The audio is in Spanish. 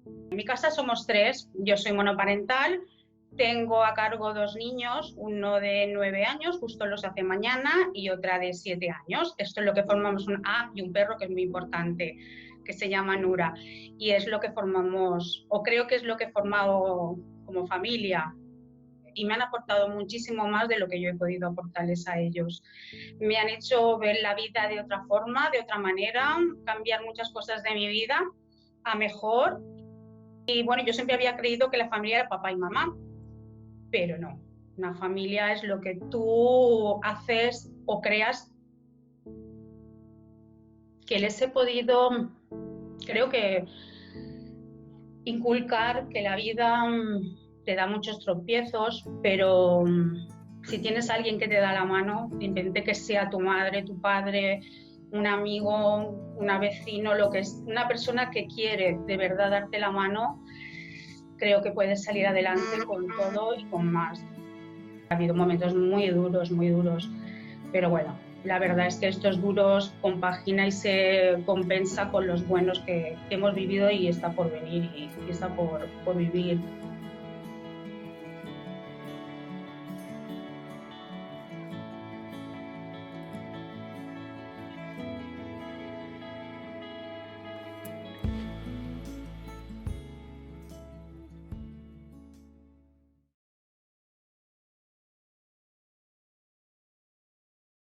En mi casa somos tres, yo soy monoparental, tengo a cargo dos niños, uno de 9 años, justo los hace mañana, y otra de 7 años. Esto es lo que formamos y un perro que es muy importante, que se llama Nura. Y es lo que formamos, o creo que es lo que he formado como familia. Y me han aportado muchísimo más de lo que yo he podido aportarles a ellos. Me han hecho ver la vida de otra forma, de otra manera, cambiar muchas cosas de mi vida a mejor. Y bueno, yo siempre había creído que la familia era papá y mamá, pero no. Una familia es lo que tú haces o creas. Que les he podido, creo que, inculcar que la vida te da muchos tropiezos, pero si tienes a alguien que te da la mano, intente que sea tu madre, tu padre, un amigo, una vecino, lo que es, una persona que quiere de verdad darte la mano, creo que puedes salir adelante con todo y con más. Ha habido momentos muy duros, pero bueno, la verdad es que estos duros compagina y se compensa con los buenos que hemos vivido y está por venir y está por vivir.